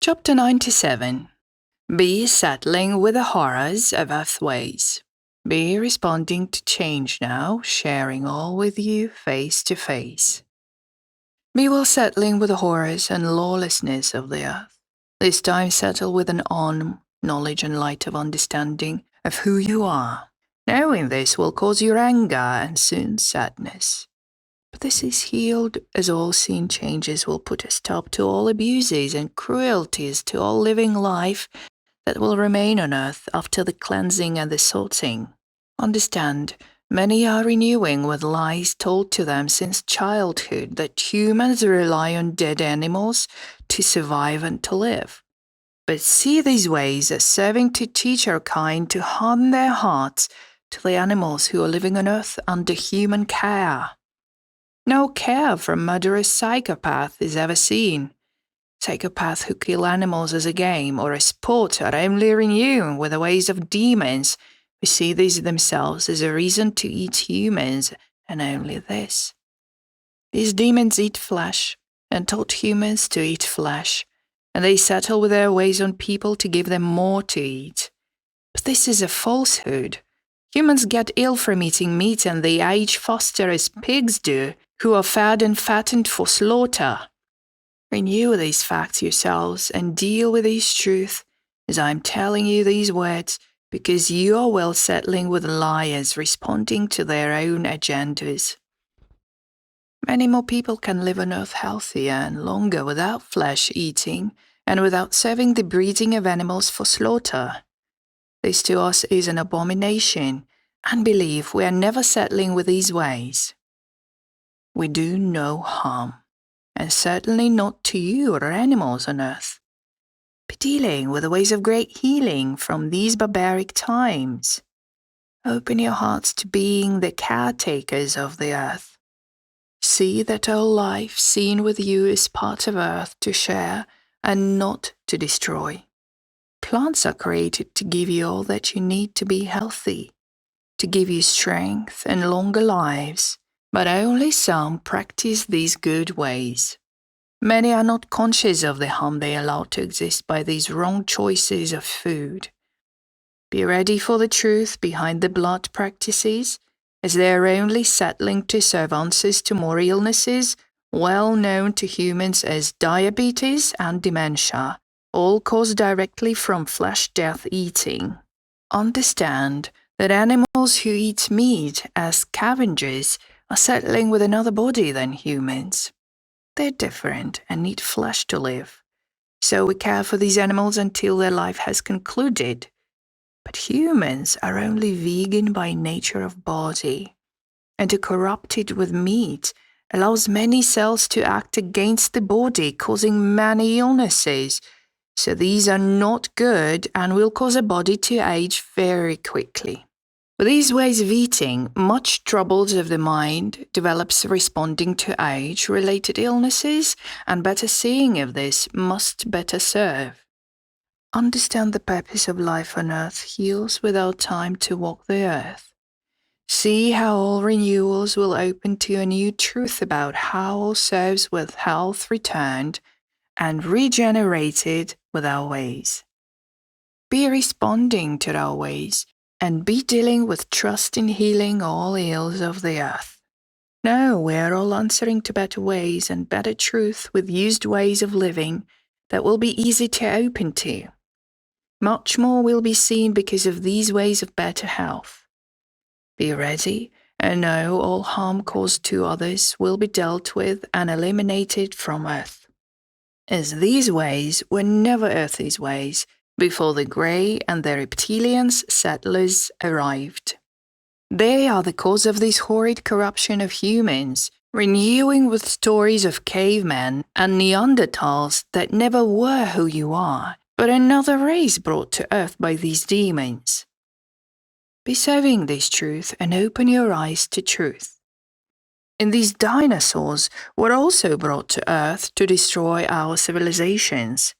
Chapter 97. Be settling with the horrors of Earthways. Be responding to change now, sharing all with you face to face. Be well settling with the horrors and lawlessness of the earth. This time settle with an Aonma, knowledge and light of understanding of who you are. Knowing this will cause your anger and soon sadness. But this is healed, as all seen changes will put a stop to all abuses and cruelties to all living life that will remain on earth after the cleansing and the sorting. Understand, many are renewing with lies told to them since childhood that humans rely on dead animals to survive and to live. But see these ways as serving to teach our kind to harden their hearts to the animals who are living on earth under human care. No care from murderous psychopath is ever seen. Psychopaths who kill animals as a game or a sport are only renewing with the ways of demons who see these themselves as a reason to eat humans, and only this. These demons eat flesh and taught humans to eat flesh, and they settle with their ways on people to give them more to eat. But this is a falsehood. Humans get ill from eating meat and they age faster as pigs do, who are fed and fattened for slaughter. Renew these facts yourselves and deal with this truth as I am telling you these words, because you are well settling with liars responding to their own agendas. Many more people can live on earth healthier and longer without flesh eating and without serving the breeding of animals for slaughter. This to us is an abomination, and believe we are never settling with these ways. We do no harm, and certainly not to you or animals on earth. Be dealing with the ways of great healing from these barbaric times. Open your hearts to being the caretakers of the earth. See that all life seen with you is part of earth to share and not to destroy. Plants are created to give you all that you need to be healthy, to give you strength and longer lives. But only some practice these good ways. Many are not conscious of the harm they allow to exist by these wrong choices of food. Be ready for the truth behind the blood practices, as they are only settling to serve answers to more illnesses well known to humans as diabetes and dementia, all caused directly from flesh-death eating. Understand that animals who eat meat as scavengers are settling with another body than humans. They're different and need flesh to live. So we care for these animals until their life has concluded. But humans are only vegan by nature of body, and to corrupt it with meat allows many cells to act against the body, causing many illnesses. So these are not good and will cause a body to age very quickly. With these ways of eating, much troubles of the mind develops responding to age-related illnesses, and better seeing of this must better serve. Understand the purpose of life on earth heals without time to walk the earth. See how all renewals will open to a new truth about how all serves with health returned and regenerated with our ways. Be responding to our ways, and be dealing with trust in healing all ills of the earth. No, we are all answering to better ways and better truth with used ways of living that will be easy to open to. Much more will be seen because of these ways of better health. Be ready and know all harm caused to others will be dealt with and eliminated from earth. As these ways were never earth's ways, before the grey and the reptilians settlers arrived. They are the cause of this horrid corruption of humans, renewing with stories of cavemen and Neanderthals that never were who you are, but another race brought to earth by these demons. Be serving this truth and open your eyes to truth. And these dinosaurs were also brought to earth to destroy our civilizations.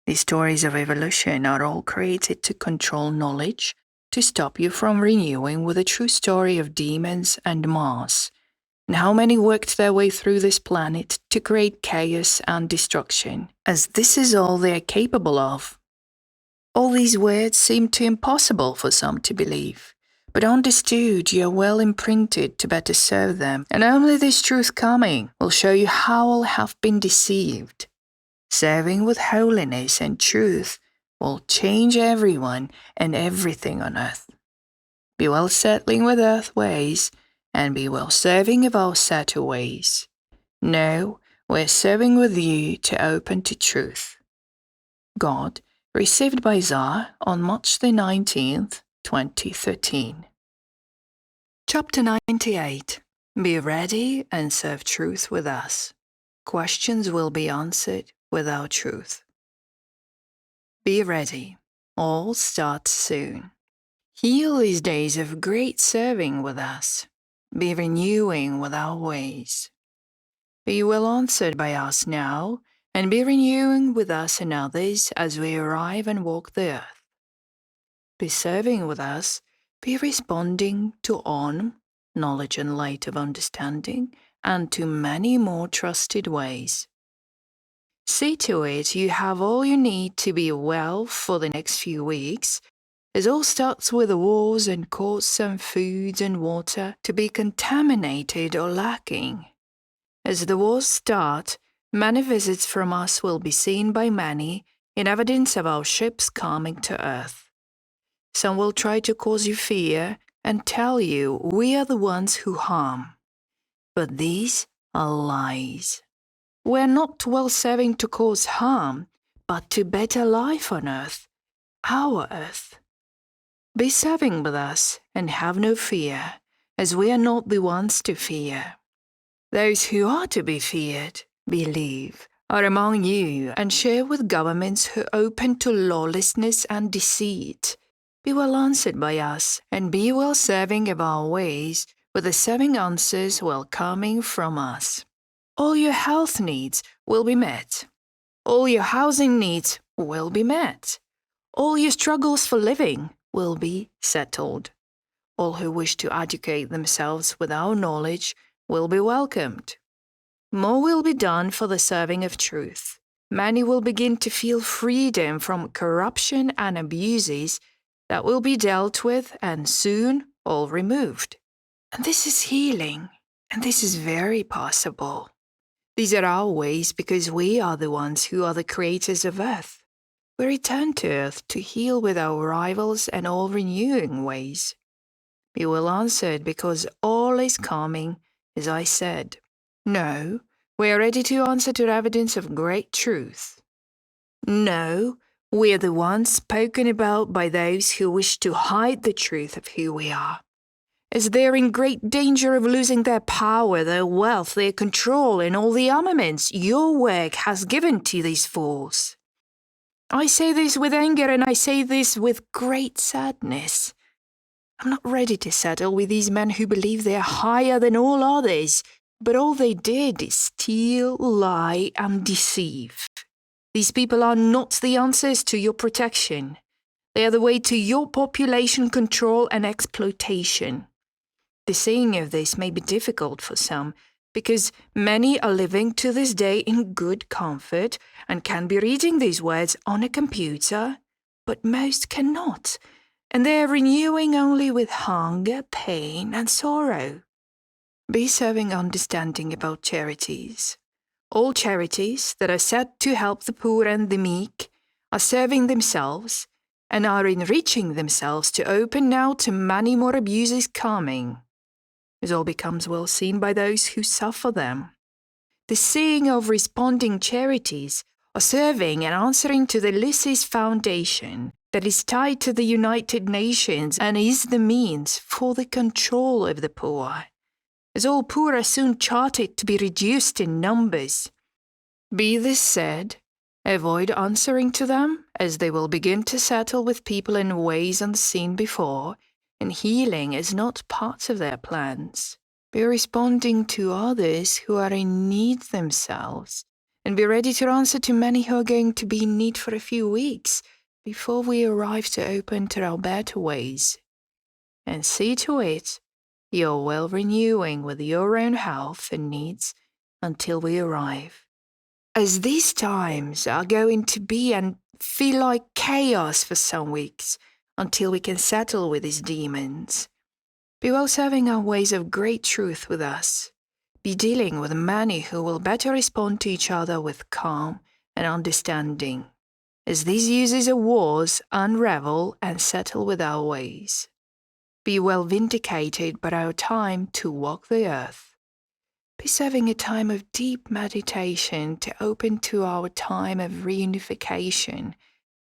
These stories of evolution are all created to control knowledge, to stop you from renewing with a true story of demons and Mars, And how many worked their way through this planet to create chaos and destruction, as this is all they are capable of. All these words seem too impossible for some to believe, but understood you are well imprinted to better serve them, and only this truth coming will show you how all have been deceived. Serving with holiness and truth will change everyone and everything on earth. Be well settling with earth ways, and be well serving of our Sato ways. No, we're serving with you to open to truth. God, received by Tsar on March the 19th, 2013. Chapter 98. Be ready and serve truth with us. Questions will be answered with our truth. Be ready. All starts soon. Heal these days of great serving with us. Be renewing with our ways. Be well answered by us now, and be renewing with us and others as we arrive and walk the earth. Be serving with us, be responding to Aonma, knowledge and light of understanding, and to many more trusted ways. See to it you have all you need to be well for the next few weeks, as all starts with the wars and cause some foods and water to be contaminated or lacking. As the wars start, many visits from us will be seen by many in evidence of our ships coming to earth. Some will try to cause you fear and tell you we are the ones who harm. But these are lies. We're not well serving to cause harm, but to better life on earth, our earth. Be serving with us and have no fear, as we are not the ones to fear. Those who are to be feared, believe, are among you and share with governments who open to lawlessness and deceit. Be well answered by us and be well serving of our ways, with the serving answers well coming from us. All your health needs will be met. All your housing needs will be met. All your struggles for living will be settled. All who wish to educate themselves with our knowledge will be welcomed. More will be done for the serving of truth. Many will begin to feel freedom from corruption and abuses that will be dealt with and soon all removed. And this is healing, and this is very possible. These are our ways because we are the ones who are the creators of earth. We return to earth to heal with our rivals and all renewing ways. Be well answered because all is coming, as I said. No, we are ready to answer to evidence of great truth. No, we are the ones spoken about by those who wish to hide the truth of who we are. As they are in great danger of losing their power, their wealth, their control, and all the armaments your work has given to these fools. I say this with anger and I say this with great sadness. I'm not ready to settle with these men who believe they are higher than all others, but all they did is steal, lie, and deceive. These people are not the answers to your protection. They are the way to your population control and exploitation. The saying of this may be difficult for some, because many are living to this day in good comfort and can be reading these words on a computer, but most cannot, and they are renewing only with hunger, pain, and sorrow. Be serving understanding about charities. All charities that are set to help the poor and the meek are serving themselves and are enriching themselves to open now to many more abuses coming. This all becomes well seen by those who suffer them. The seeing of responding charities are serving and answering to the Lysis Foundation that is tied to the United Nations and is the means for the control of the poor, as all poor are soon charted to be reduced in numbers. Be this said, avoid answering to them, as they will begin to settle with people in ways unseen before, and healing is not part of their plans. Be responding to others who are in need themselves, and be ready to answer to many who are going to be in need for a few weeks before we arrive to open to our better ways. And see to it your will renewing with your own health and needs until we arrive. As these times are going to be and feel like chaos for some weeks until we can settle with these demons, be well serving our ways of great truth with us. Be dealing with many who will better respond to each other with calm and understanding, as these uses of wars unravel and settle with our ways. Be well vindicated by our time to walk the earth. Be serving a time of deep meditation to open to our time of reunification,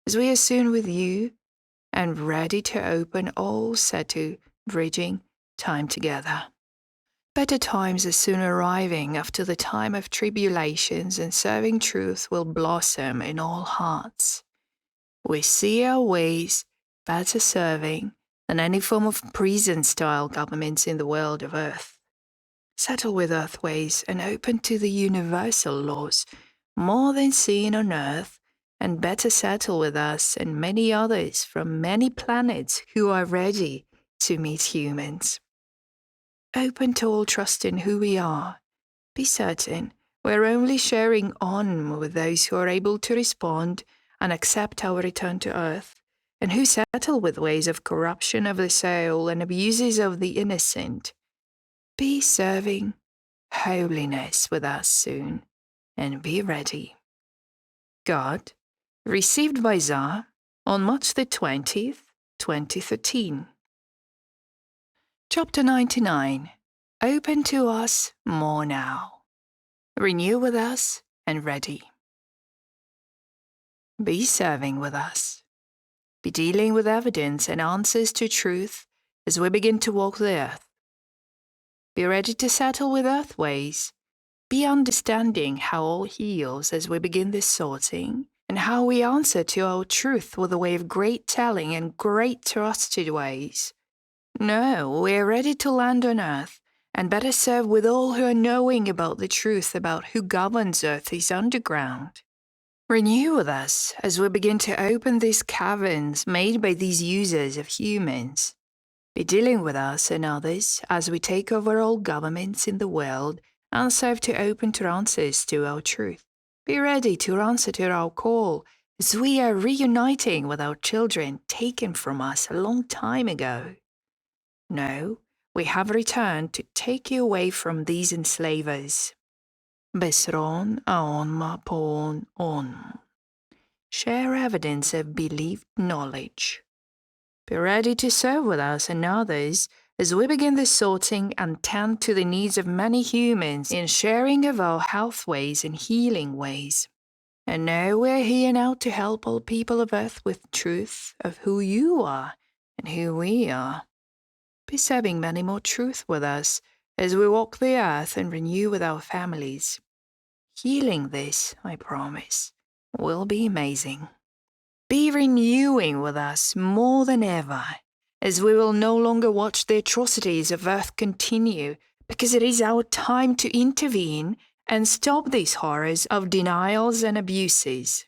as we are soon with you and ready to open all set to bridging time together. Better times are soon arriving after the time of tribulations, and serving truth will blossom in all hearts. We see our ways better serving than any form of prison-style governments in the world of earth. Settle with earth ways and open to the universal laws, more than seen on earth, and better settle with us and many others from many planets who are ready to meet humans. Open to all trust in who we are. Be certain we're only sharing on with those who are able to respond and accept our return to earth, and who settle with ways of corruption of the soul and abuses of the innocent. Be serving holiness with us soon, and be ready. God, received by Tsar on March the 20th, 2013. Chapter 99. Open to us more now. Renew with us and ready. Be serving with us. Be dealing with evidence and answers to truth as we begin to walk the earth. Be ready to settle with earth ways. Be understanding how all heals as we begin this sorting, and how we answer to our truth with a way of great telling and great trusted ways. No, we are ready to land on earth, and better serve with all who are knowing about the truth about who governs earth is underground. Renew with us as we begin to open these caverns made by these users of humans. Be dealing with us and others as we take over all governments in the world and serve to open to answers to our truth. Be ready to answer to our call as we are reuniting with our children taken from us a long time ago. No, we have returned to take you away from these enslavers. Bessron, Aonma, Poon, Aonma. Share evidence of believed knowledge. Be ready to serve with us and others as we begin the sorting and tend to the needs of many humans in sharing of our health ways and healing ways. And now we're here now to help all people of earth with truth of who you are and who we are. Be serving many more truth with us as we walk the earth and renew with our families. Healing this, I promise, will be amazing. Be renewing with us more than ever, as we will no longer watch the atrocities of earth continue, because it is our time to intervene and stop these horrors of denials and abuses.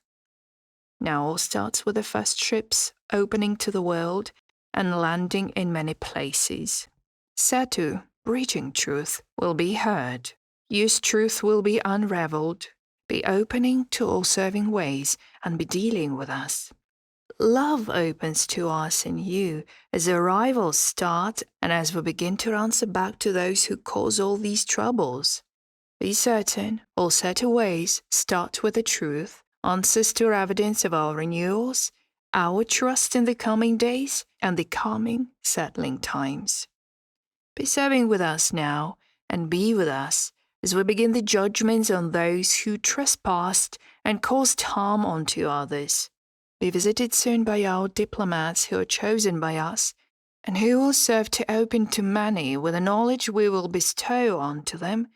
Now all starts with the first ships opening to the world and landing in many places. Satu, bridging truth, will be heard. Use truth will be unraveled. Be opening to all serving ways and be dealing with us. Love opens to us and you as arrivals start and as we begin to answer back to those who cause all these troubles. Be certain all set ways start with the truth, answers to evidence of our renewals, our trust in the coming days and the coming settling times. Be serving with us now and be with us as we begin the judgments on those who trespassed and caused harm unto others. Be visited soon by our diplomats who are chosen by us and who will serve to open to many with the knowledge we will bestow unto them,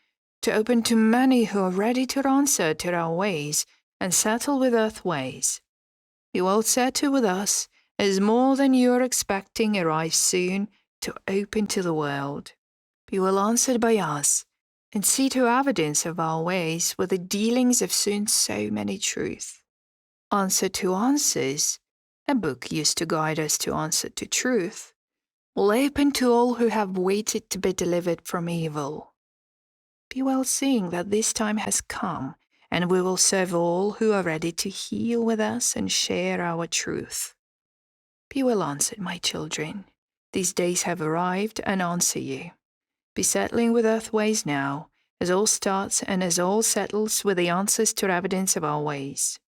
to open to many who are ready to answer to our ways and settle with earth ways. You will settle with us as more than you are expecting arrives soon to open to the world. Be well answered by us and see to evidence of our ways with the dealings of soon so many truth. Answer to answers, a book used to guide us to answer to truth. will open to all who have waited to be delivered from evil. Be well seeing that this time has come, and we will serve all who are ready to heal with us and share our truth. Be well answered, my children. These days have arrived and answer you. Be settling with earth ways now, as all starts and as all settles with the answers to evidence of our ways.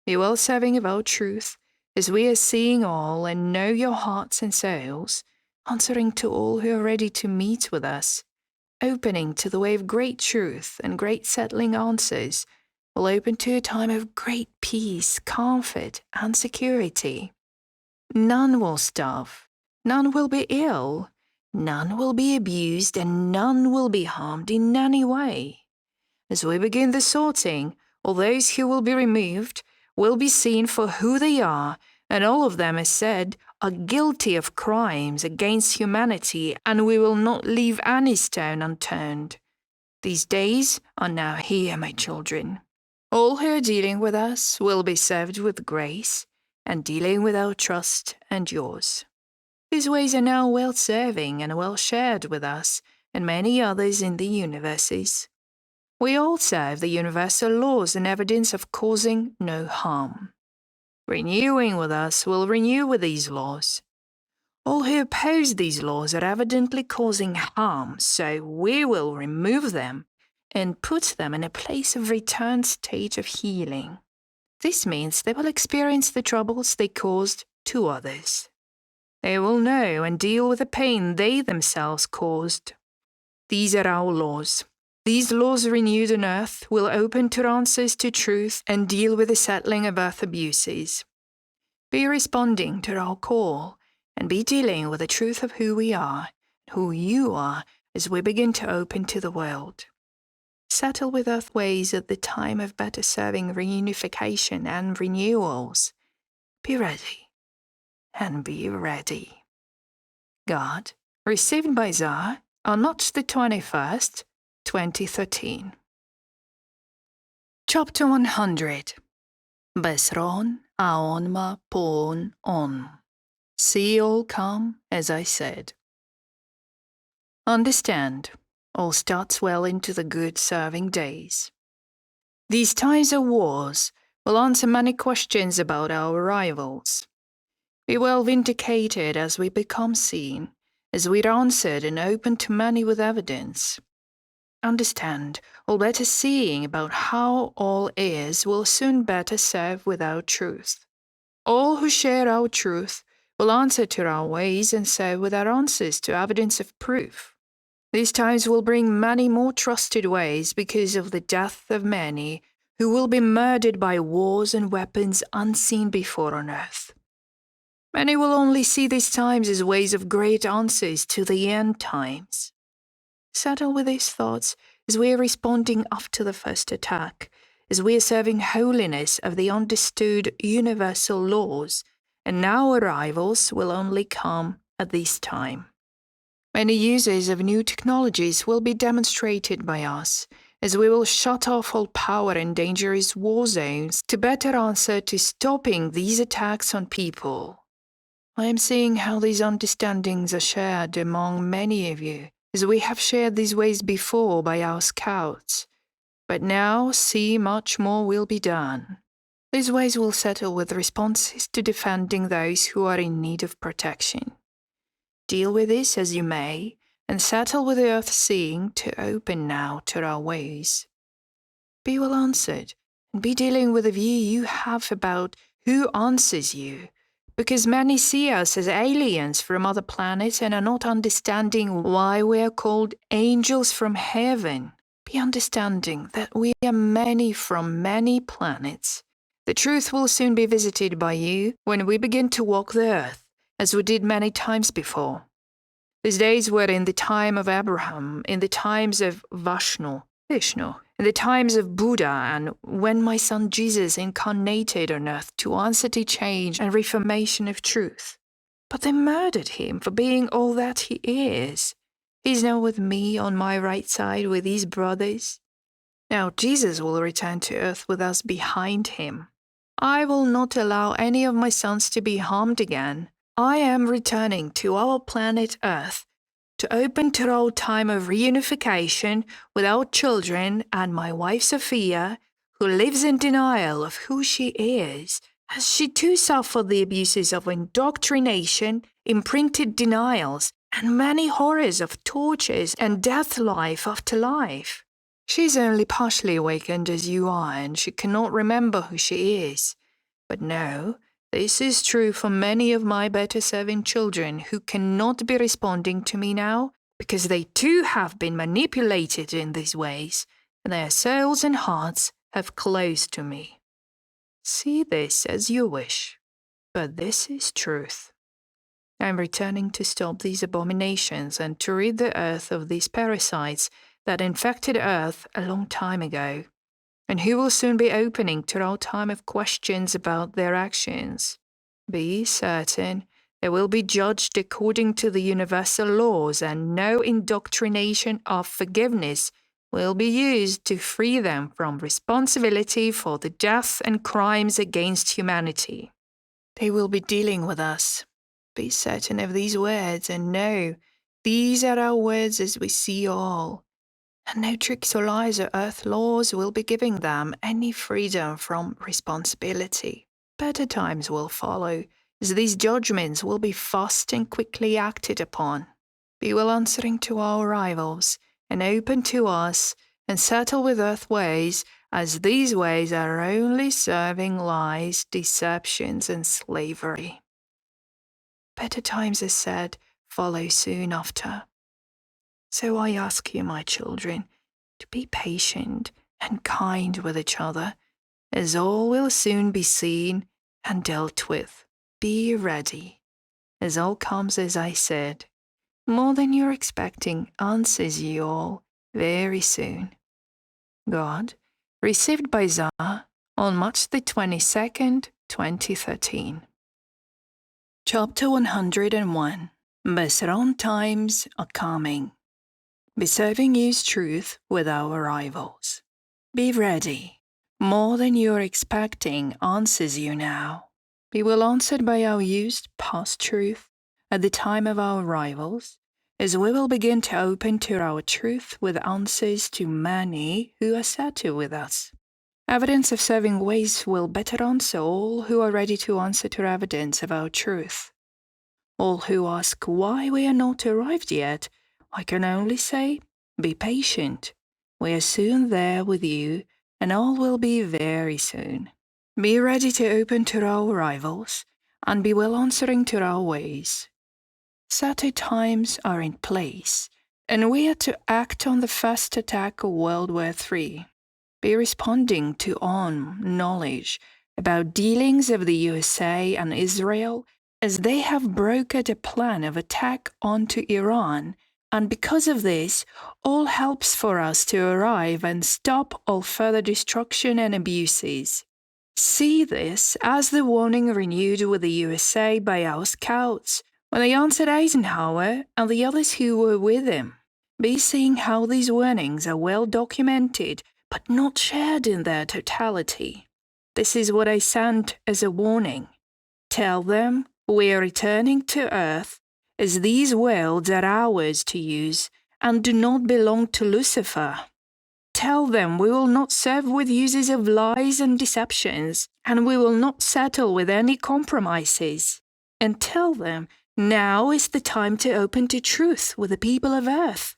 Be well serving of our truth, as we are seeing all and know your hearts and souls, answering to all who are ready to meet with us, opening to the way of great truth and great settling answers, will open to a time of great peace, comfort, and security. None will starve, none will be ill, none will be abused, and none will be harmed in any way. As we begin the sorting, all those who will be removed will be seen for who they are, and all of them, as said, are guilty of crimes against humanity, and we will not leave any stone unturned. These days are now here, my children. All who are dealing with us will be served with grace, and dealing with our trust and yours. These ways are now well serving and well shared with us and many others in the universes. We all serve the universal laws and evidence of causing no harm. Renewing with us will renew with these laws. All who oppose these laws are evidently causing harm, so we will remove them and put them in a place of returned state of healing. This means they will experience the troubles they caused to others. They will know and deal with the pain they themselves caused. These are our laws. These laws renewed on earth will open to answers to truth and deal with the settling of earth abuses. Be responding to our call and be dealing with the truth of who we are, who you are, as we begin to open to the world. Settle with earth ways at the time of better serving reunification and renewals. Be ready, and be ready. God, received by Tsar on March the 21st, 2013. Chapter 100. Bessron, Aonma, Poon, On. See all come, as I said. Understand, all starts well into the good serving days. These times of wars will answer many questions about our rivals. Be well vindicated as we become seen, as we're answered and open to many with evidence. Understand, all better seeing about how all is will soon better serve with our truth. All who share our truth will answer to our ways and serve with our answers to evidence of proof. These times will bring many more trusted ways because of the death of many who will be murdered by wars and weapons unseen before on earth. Many will only see these times as ways of great answers to the end times. Settle with these thoughts as we are responding after the first attack, as we are serving holiness of the understood universal laws, and now arrivals will only come at this time. Many uses of new technologies will be demonstrated by us, as we will shut off all power in dangerous war zones to better answer to stopping these attacks on people. I am seeing how these understandings are shared among many of you, as we have shared these ways before by our scouts. But now see much more will be done. These ways will settle with responses to defending those who are in need of protection. Deal with this as you may, and settle with the earth seeing to open now to our ways. Be well answered, and be dealing with the view you have about who answers you, because many see us as aliens from other planets and are not understanding why we are called angels from heaven. Be understanding that we are many from many planets. The truth will soon be visited by you when we begin to walk the earth, as we did many times before. These days were in the time of Abraham, in the times of Vishnu, in the times of Buddha, and when my son Jesus incarnated on earth to answer to change and reformation of truth. But they murdered him for being all that he is. He's now with me on my right side with his brothers. Now Jesus will return to earth with us behind him. I will not allow any of my sons to be harmed again, I am returning to our planet Earth to open to our time of reunification with our children and my wife Sophia, who lives in denial of who she is, as she too suffered the abuses of indoctrination, imprinted denials, and many horrors of tortures and death life after life. She's only partially awakened as you are, and she cannot remember who she is. But no, this is true for many of my better serving children who cannot be responding to me now because they too have been manipulated in these ways, and their souls and hearts have closed to me. See this as you wish, but this is truth. I am returning to stop these abominations and to rid the earth of these parasites that infected Earth a long time ago, and who will soon be opening to our time of questions about their actions. Be certain they will be judged according to the universal laws, and no indoctrination of forgiveness will be used to free them from responsibility for the death and crimes against humanity. They will be dealing with us. Be certain of these words, and know these are our words as we see all. And no tricks or lies or earth laws will be giving them any freedom from responsibility. Better times will follow, as these judgments will be fast and quickly acted upon. Be well answering to our rivals, and open to us, and settle with earth ways, as these ways are only serving lies, deceptions, and slavery. Better times, as said, follow soon after. So I ask you, my children, to be patient and kind with each other, as all will soon be seen and dealt with. Be ready, as all comes as I said. More than you're expecting answers you all very soon. God, received by Zara on March the 22nd, 2013. Chapter 101. Bessron times are coming. Be serving you's truth with our rivals. Be ready. More than you're expecting answers you now. Be well answered by our used past truth at the time of our rivals, as we will begin to open to our truth with answers to many who are settled with us. Evidence of serving ways will better answer all who are ready to answer to evidence of our truth. All who ask why we are not arrived yet, I can only say, be patient. We are soon there with you, and all will be very soon. Be ready to open to our rivals, and be well answering to our ways. Certain times are in place, and we are to act on the first attack of World War III. Be responding to Aonma knowledge about dealings of the USA and Israel, as they have brokered a plan of attack onto Iran, and because of this, all helps for us to arrive and stop all further destruction and abuses. See this as the warning renewed with the USA by our scouts, when they answered Eisenhower and the others who were with him. Be seeing how these warnings are well documented, but not shared in their totality. This is what I sent as a warning. Tell them we are returning to Earth, as these worlds are ours to use and do not belong to Lucifer. Tell them we will not serve with uses of lies and deceptions, and we will not settle with any compromises. And tell them now is the time to open to truth with the people of Earth.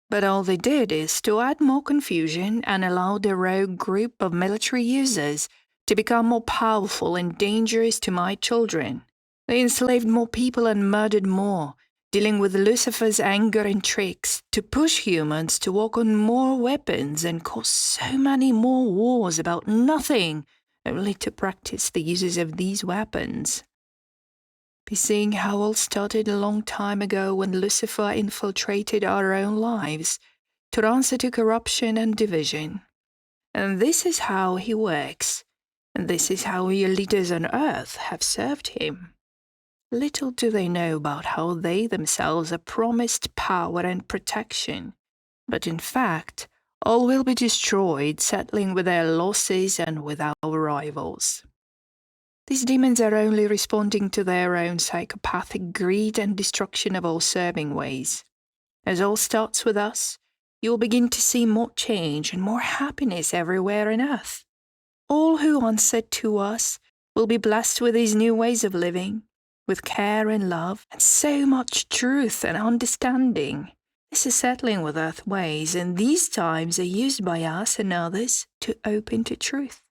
But all they did is to add more confusion and allow the rogue group of military users to become more powerful and dangerous to my children. They enslaved more people and murdered more, dealing with Lucifer's anger and tricks to push humans to walk on more weapons and cause so many more wars about nothing, only to practice the uses of these weapons. Be seeing how all started a long time ago when Lucifer infiltrated our own lives to answer to corruption and division. And this is how he works, and this is how your leaders on earth have served him. Little do they know about how they themselves are promised power and protection, but in fact, all will be destroyed, settling with their losses and with our rivals. These demons are only responding to their own psychopathic greed and destruction of all serving ways. As all starts with us, you will begin to see more change and more happiness everywhere on earth. All who answer to us will be blessed with these new ways of living, with care and love, and so much truth and understanding. This is settling with earth ways, and these times are used by us and others to open to truth.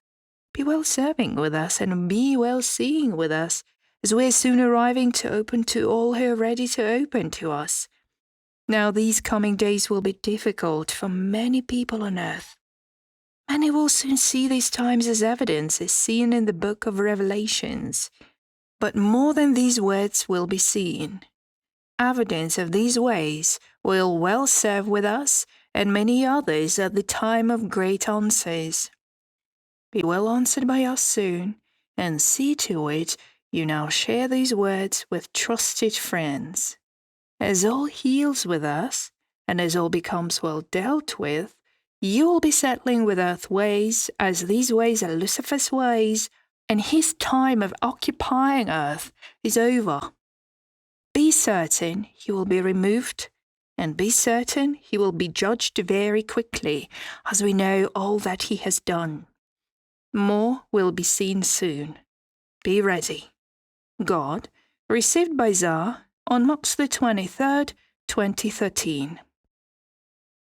Be well serving with us and be well seeing with us, as we are soon arriving to open to all who are ready to open to us. Now these coming days will be difficult for many people on earth. Many will soon see these times as evidence as seen in the book of Revelations. But more than these words will be seen. Evidence of these ways will well serve with us and many others at the time of great answers. Be well answered by us soon, and see to it you now share these words with trusted friends. As all heals with us, and as all becomes well dealt with, you will be settling with earth ways, as these ways are Lucifer's ways, and his time of occupying earth is over. Be certain he will be removed, and be certain he will be judged very quickly, as we know all that he has done. More will be seen soon. Be ready. God, received by Tsar on March the 23rd, 2013.